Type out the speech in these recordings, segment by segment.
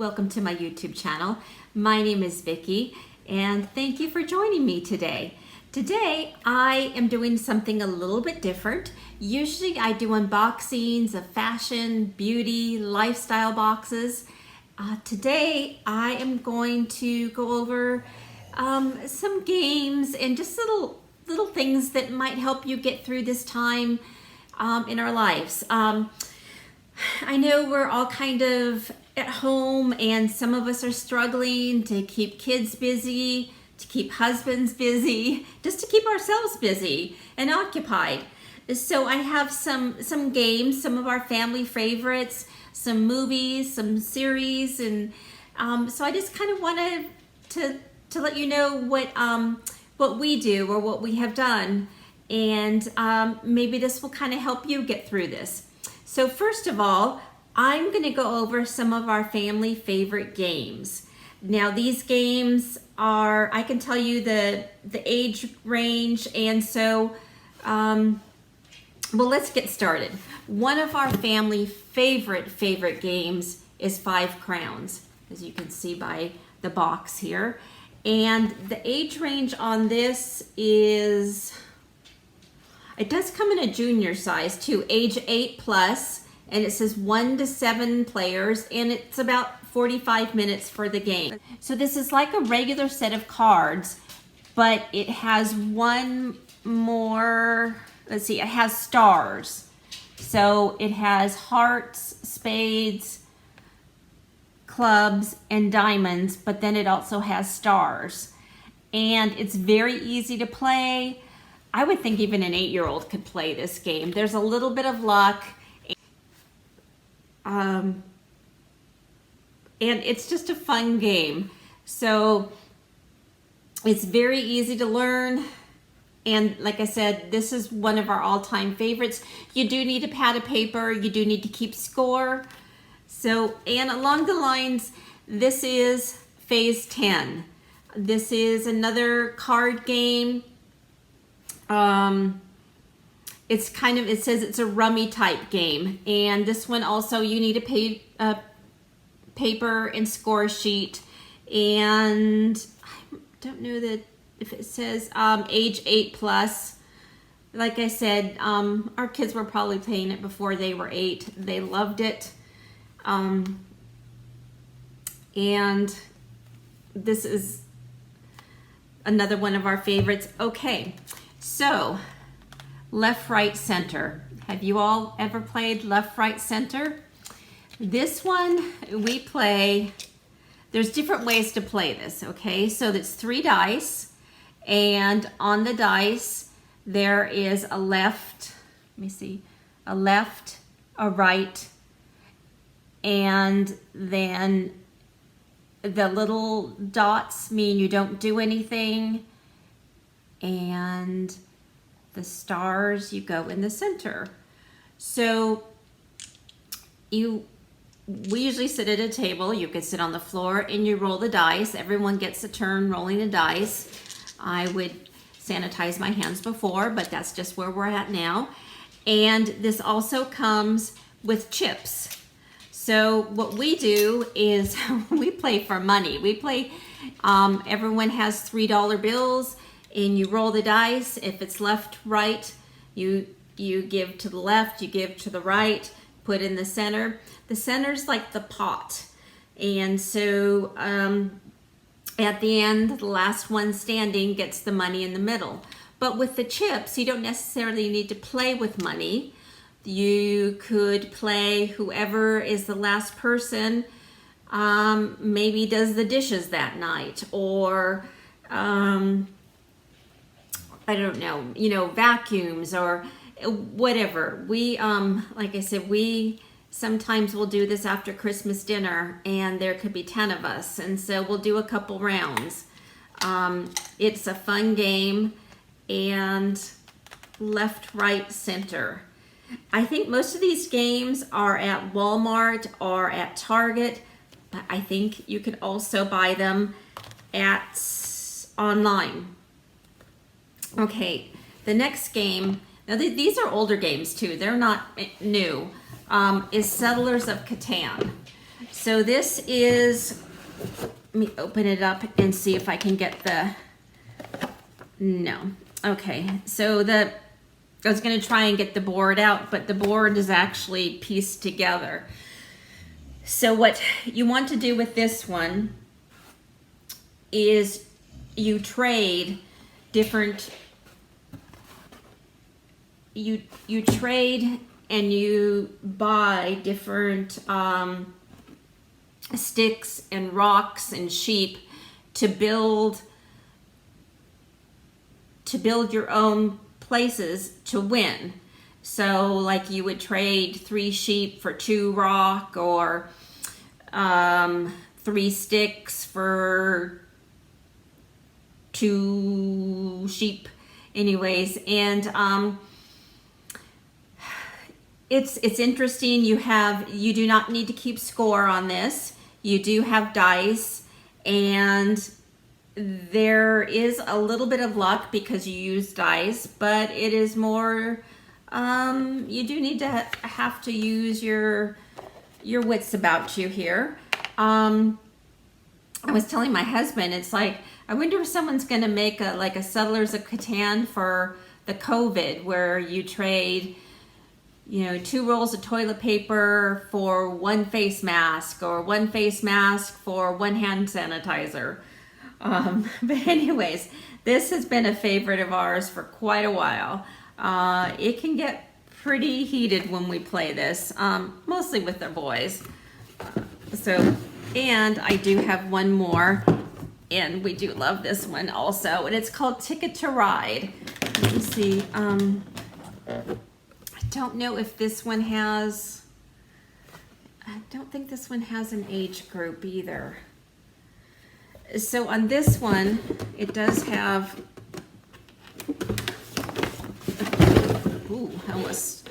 welcome to my YouTube channel. My name is Vicki and thank you for joining me today. Today I am doing something a little bit different. Usually I do unboxings of fashion, beauty, lifestyle boxes. Today I am going to go over some games and just little things that might help you get through this time in our lives. I know we're all kind of at home and some of us are struggling to keep kids busy, to keep husbands busy, just to keep ourselves busy and occupied. So I have some games, some of our family favorites, some movies, some series, and so I just kind of wanted to let you know what we do or what we have done, and maybe this will kind of help you get through this. So first of all, I'm going to go over some of our family favorite games. Now these games are, I can tell you the age range, and so, well, let's get started. One of our family favorite games is 5 Crowns, as you can see by the box here. And the age range on this is, it does come in a junior size too, age 8+, and it says 1 to 7 players, and it's about 45 minutes for the game. So this is like a regular set of cards, but it has one more, let's see, it has stars. So it has hearts, spades, clubs, and diamonds, but then it also has stars. And it's very easy to play. I would think even an 8-year-old could play this game. There's a little bit of luck. And it's just a fun game. So it's very easy to learn. And like I said, this is one of our all-time favorites. You do need a pad of paper. You do need to keep score. So, and along the lines, this is phase 10. This is another card game. It's kind of, it says it's a rummy type game. And this one also, you need a paper and score sheet. And I don't know that if it says age 8+. Like I said, our kids were probably playing it before they were 8. They loved it. And this is another one of our favorites. Okay, so left, right, center. Have you all ever played left, right, center? This one we play, there's different ways to play this, okay? So it's 3 dice, and on the dice there is a left, let me see, a left, a right, and then the little dots mean you don't do anything, and the stars, you go in the center. So we usually sit at a table. You could sit on the floor and you roll the dice. Everyone gets a turn rolling the dice. I would sanitize my hands before, but that's just where we're at now. And this also comes with chips. So what we do is we play for money. We play, everyone has $3 bills, and you roll the dice. If it's left, right, you give to the left, you give to the right, put in the center. The center's like the pot. And so at the end, the last one standing gets the money in the middle. But with the chips, you don't necessarily need to play with money. You could play whoever is the last person, maybe does the dishes that night, or I don't know, vacuums or whatever. We, like I said, we sometimes will do this after Christmas dinner, and there could be 10 of us, and so we'll do a couple rounds. It's a fun game, and left, right, center. I think most of these games are at Walmart or at Target, but I think you could also buy them online. Okay, the next game, now these are older games too, they're not new, is Settlers of Catan. So this is, let me open it up and see if I can get the, no. Okay, so I was gonna try and get the board out, but the board is actually pieced together. So what you want to do with this one is you trade different, you trade and you buy different sticks and rocks and sheep to build your own places to win. So like you would trade 3 sheep for 2 rock, or 3 sticks for 2 sheep. Anyways, and it's interesting. You do not need to keep score on this. You do have dice, and there is a little bit of luck because you use dice, but it is more, you do need to have to use your wits about you here. I was telling my husband, it's like, I wonder if someone's going to make a Settlers of Catan for the COVID, where you trade, 2 rolls of toilet paper for 1 face mask, or 1 face mask for 1 hand sanitizer. But anyways, this has been a favorite of ours for quite a while. It can get pretty heated when we play this, mostly with the boys. And I do have one more, and we do love this one also, and it's called Ticket to Ride. Let me see. I don't know if this one has, I don't think this one has an age group either. So on this one, it does have, ooh, I almost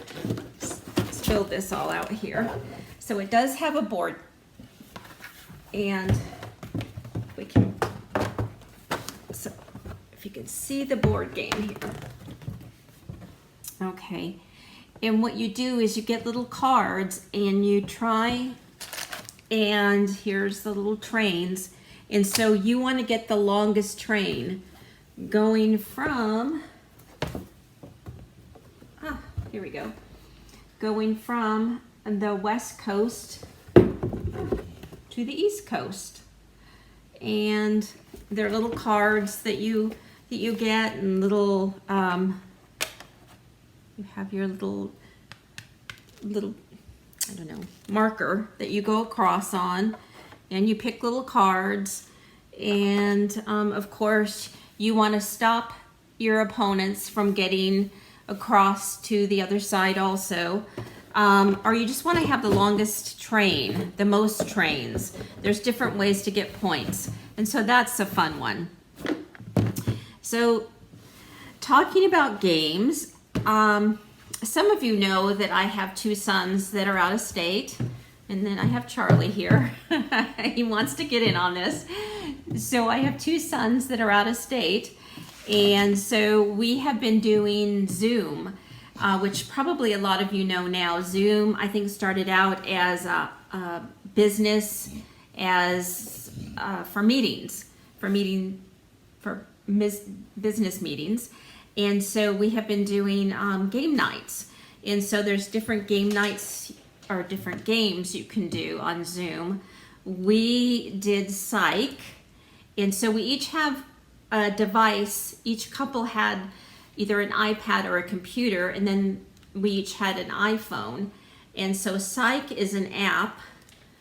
spilled this all out here. So it does have a board, and we can, so if you can see the board game here. Okay, and what you do is you get little cards and you try, and here's the little trains. And so you want to get the longest train going from, here we go, going from the West Coast to the East Coast. And they're little cards that you get, and little, you have your little, I don't know, marker that you go across on. And you pick little cards, and of course you want to stop your opponents from getting across to the other side also, or you just want to have the longest train, the most trains. There's different ways to get points, and so that's a fun one. So talking about games, some of you know that I have 2 sons that are out of state. And then I have Charlie here. He wants to get in on this. So I have 2 sons that are out of state. And so we have been doing Zoom, which probably a lot of you know now. Zoom, I think, started out as a business, for meetings, for business meetings. And so we have been doing game nights. And so there's different game nights, or different games you can do on Zoom. We did Psych, and so we each have a device. Each couple had either an iPad or a computer, and then we each had an iPhone. And so Psych is an app.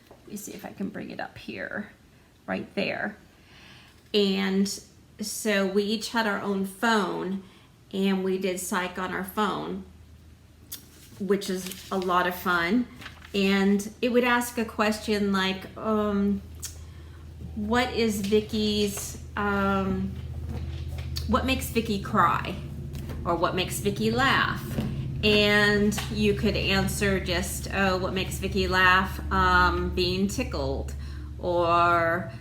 Let me see if I can bring it up here, right there. And so we each had our own phone, and we did Psych on our phone, which is a lot of fun. And it would ask a question like, what is Vicky's, what makes Vicky cry? Or what makes Vicky laugh? And you could answer just, what makes Vicky laugh? Being tickled. Or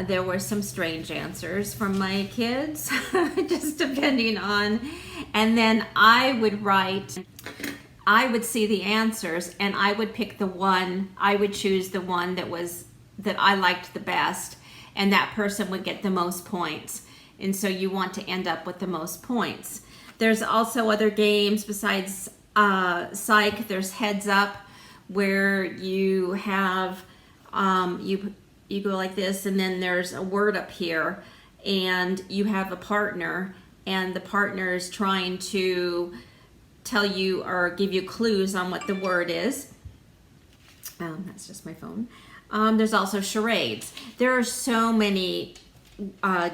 there were some strange answers from my kids, just depending on. And then I would write I would see the answers and I would pick the one, I would choose the one that I liked the best, and that person would get the most points. And so you want to end up with the most points. There's also other games besides Psych. There's Heads Up, where you have, you go like this, and then there's a word up here, and you have a partner, and the partner is trying to tell you or give you clues on what the word is. That's just my phone. There's also charades. There are so many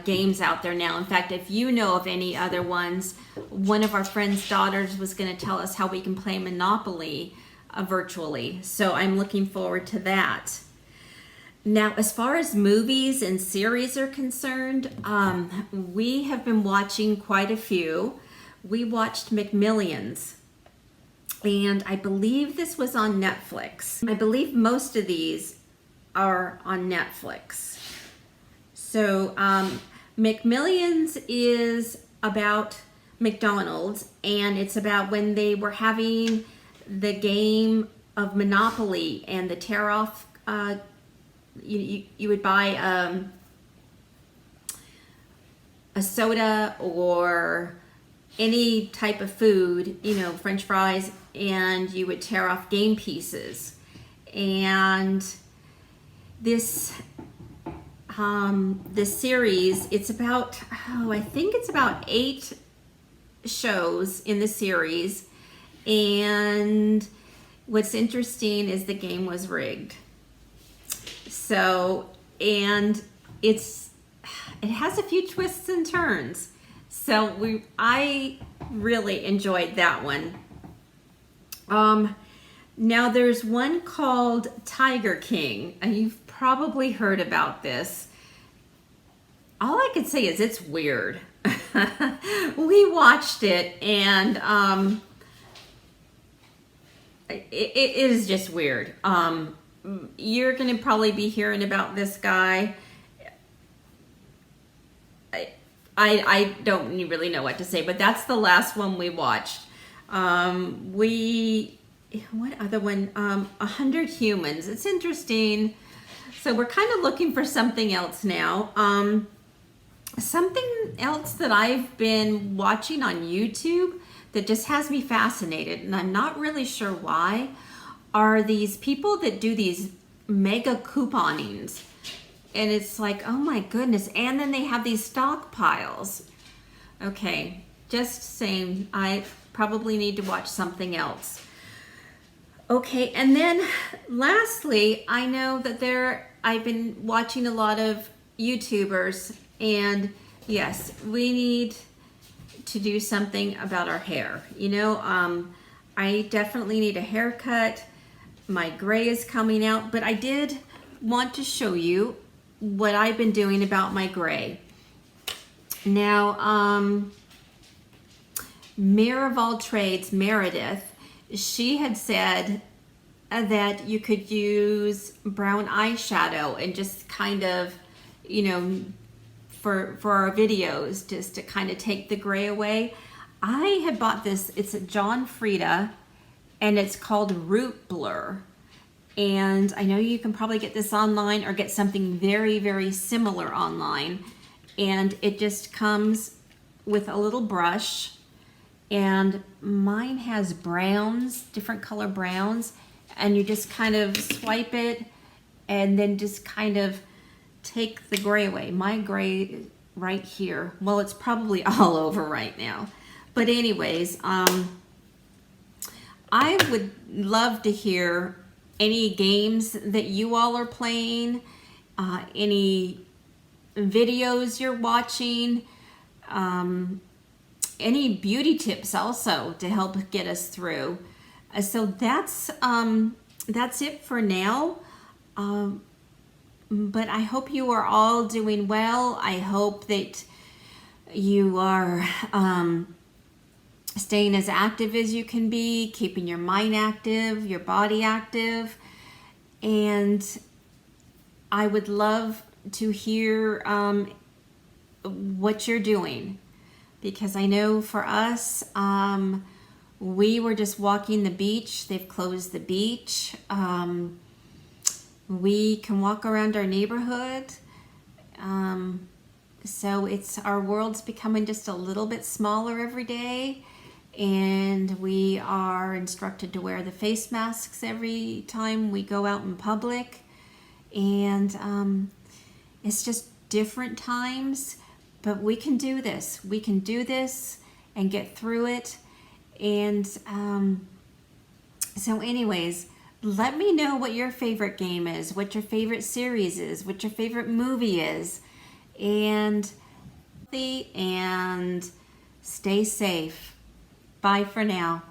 games out there now. In fact, if you know of any other ones, one of our friends' daughters was going to tell us how we can play Monopoly virtually. So I'm looking forward to that. Now, as far as movies and series are concerned, we have been watching quite a few. We watched McMillions, and I believe this was on Netflix. I believe most of these are on Netflix. So McMillions is about McDonald's, and it's about when they were having the game of Monopoly and the tear off. You would buy a soda or any type of food, French fries, and you would tear off game pieces. And this series, it's about, I think it's about 8 shows in the series. And what's interesting is the game was rigged. So, and it has a few twists and turns. So I really enjoyed that one. Now there's one called Tiger King, and you've probably heard about this. All I could say is it's weird. We watched it, and it is just weird. You're going to probably be hearing about this guy. I don't really know what to say, but that's the last one we watched. What other one? 100 Humans. It's interesting. So we're kind of looking for something else now. Something else that I've been watching on YouTube that just has me fascinated, and I'm not really sure why, are these people that do these mega couponings. And it's like, oh my goodness. And then they have these stockpiles. Okay, just saying, I probably need to watch something else. Okay, and then lastly, I know that I've been watching a lot of YouTubers, and yes, we need to do something about our hair. I definitely need a haircut. My gray is coming out, but I did want to show you what I've been doing about my gray. Now, Mirror of all trades, Meredith, she had said that you could use brown eyeshadow and just kind of, for our videos, just to kind of take the gray away. I had bought this, it's a John Frieda, and it's called Root Blur. And I know you can probably get this online or get something very, very similar online. And it just comes with a little brush. And mine has browns, different color browns. And you just kind of swipe it and then just kind of take the gray away. My gray right here, well, it's probably all over right now. But anyways, I would love to hear any games that you all are playing, any videos you're watching, any beauty tips also to help get us through. So that's it for now. But I hope you are all doing well. I hope that you are staying as active as you can be, keeping your mind active, your body active. And I would love to hear what you're doing, because I know for us, We were just walking the beach. They've closed the beach. We can walk around our neighborhood. So our world's becoming just a little bit smaller every day, and we are instructed to wear the face masks every time we go out in public, and it's just different times, but we can do this. We can do this and get through it. And so anyways, let me know what your favorite game is, what your favorite series is, what your favorite movie is, and stay safe. Bye for now.